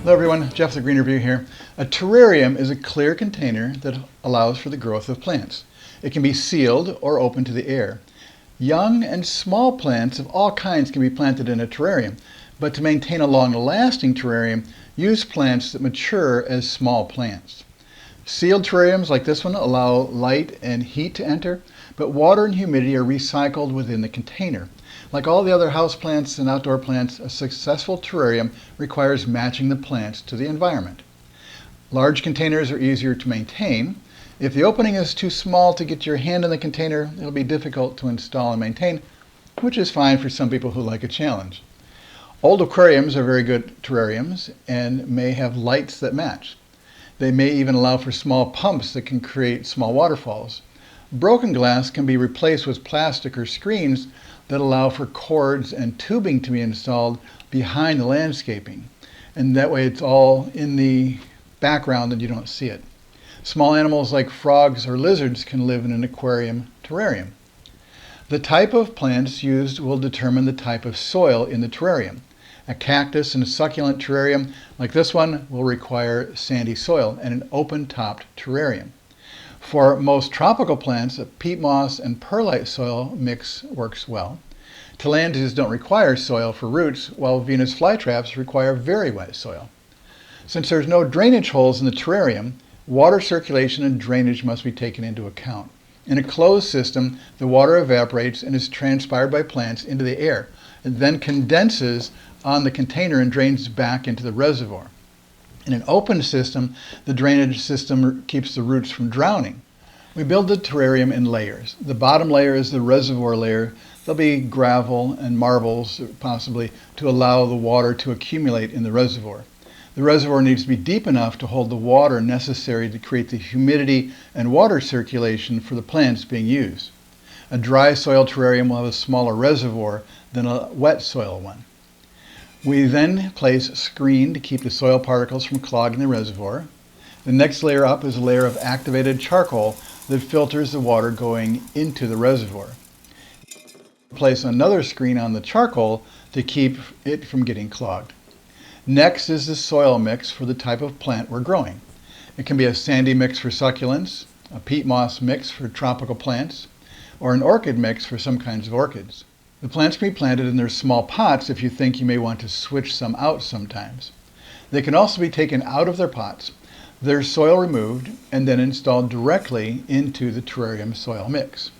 Hello everyone, Jeff the Green Review here. A terrarium is a clear container that allows for the growth of plants. It can be sealed or open to the air. Young and small plants of all kinds can be planted in a terrarium, but to maintain a long-lasting terrarium, use plants that mature as small plants. Sealed terrariums like this one allow light and heat to enter, but water and humidity are recycled within the container. Like all the other houseplants and outdoor plants, a successful terrarium requires matching the plants to the environment. Large containers are easier to maintain. If the opening is too small to get your hand in the container, it'll be difficult to install and maintain, which is fine for some people who like a challenge. Old aquariums are very good terrariums and may have lights that match. They may even allow for small pumps that can create small waterfalls. Broken glass can be replaced with plastic or screens that allow for cords and tubing to be installed behind the landscaping. And that way it's all in the background and you don't see it. Small animals like frogs or lizards can live in an aquarium terrarium. The type of plants used will determine the type of soil in the terrarium. A cactus and a succulent terrarium like this one will require sandy soil and an open-topped terrarium. For most tropical plants, a peat moss and perlite soil mix works well. Tillandsias don't require soil for roots, while Venus flytraps require very wet soil. Since there's no drainage holes in the terrarium, water circulation and drainage must be taken into account. In a closed system, the water evaporates and is transpired by plants into the air, and then condenses on the container and drains back into the reservoir. In an open system, the drainage system keeps the roots from drowning. We build the terrarium in layers. The bottom layer is the reservoir layer. There'll be gravel and marbles, possibly, to allow the water to accumulate in the reservoir. The reservoir needs to be deep enough to hold the water necessary to create the humidity and water circulation for the plants being used. A dry soil terrarium will have a smaller reservoir than a wet soil one. We then place a screen to keep the soil particles from clogging the reservoir. The next layer up is a layer of activated charcoal that filters the water going into the reservoir. Place another screen on the charcoal to keep it from getting clogged. Next is the soil mix for the type of plant we're growing. It can be a sandy mix for succulents, a peat moss mix for tropical plants, or an orchid mix for some kinds of orchids. The plants can be planted in their small pots if you think you may want to switch some out sometimes. They can also be taken out of their pots, their soil removed, and then installed directly into the terrarium soil mix.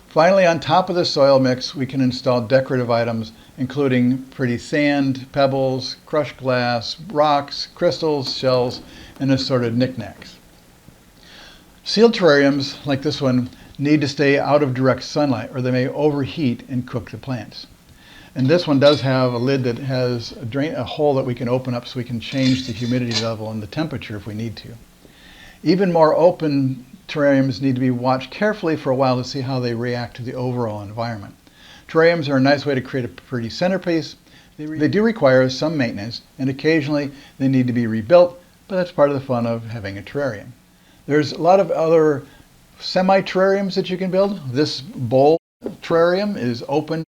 Finally, on top of the soil mix, we can install decorative items including pretty sand, pebbles, crushed glass, rocks, crystals, shells, and assorted knickknacks. Sealed terrariums, like this one, need to stay out of direct sunlight or they may overheat and cook the plants. And this one does have a lid that has a hole that we can open up so we can change the humidity level and the temperature if we need to. Even more open terrariums need to be watched carefully for a while to see how they react to the overall environment. Terrariums are a nice way to create a pretty centerpiece. They do require some maintenance and occasionally they need to be rebuilt, but that's part of the fun of having a terrarium. There's a lot of other semi-terrariums that you can build. This bowl terrarium is open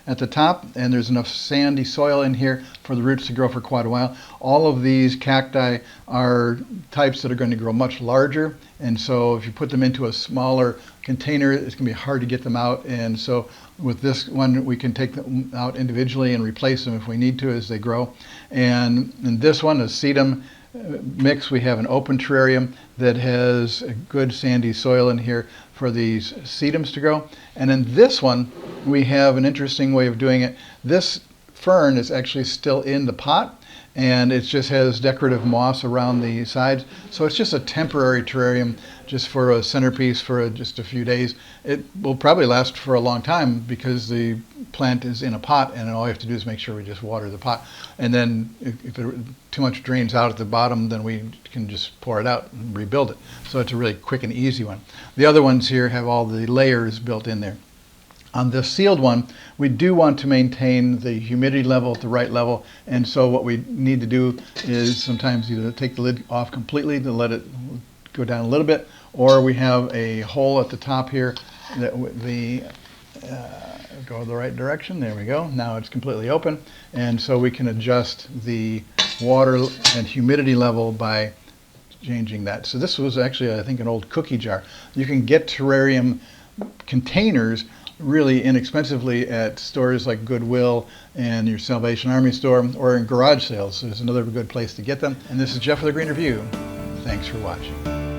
at the top and there's enough sandy soil in here for the roots to grow for quite a while. All of these cacti are types that are going to grow much larger, and so if you put them into a smaller container it's going to be hard to get them out, and so with this one we can take them out individually and replace them if we need to as they grow. And in this one, a sedum mix, we have an open terrarium that has a good sandy soil in here for these sedums to grow. And in this one we have an interesting way of doing it. This fern is actually still in the pot and it just has decorative moss around the sides, so it's just a temporary terrarium just for a centerpiece for just a few days. It will probably last for a long time because the plant is in a pot and all you have to do is make sure we just water the pot, and then if too much drains out at the bottom then we can just pour it out and rebuild it. So it's a really quick and easy one. The other ones here have all the layers built in there. On the sealed one, we do want to maintain the humidity level at the right level, and so what we need to do is sometimes either take the lid off completely to let it go down a little bit, or we have a hole at the top here that go the right direction. There we go. Now it's completely open, and so we can adjust the water and humidity level by changing that. So this was actually, I think, an old cookie jar. You can get terrarium containers really inexpensively at stores like Goodwill and your Salvation Army store, or in garage sales. There's another good place to get them. And this is Jeff with the Green Review. Thanks for watching.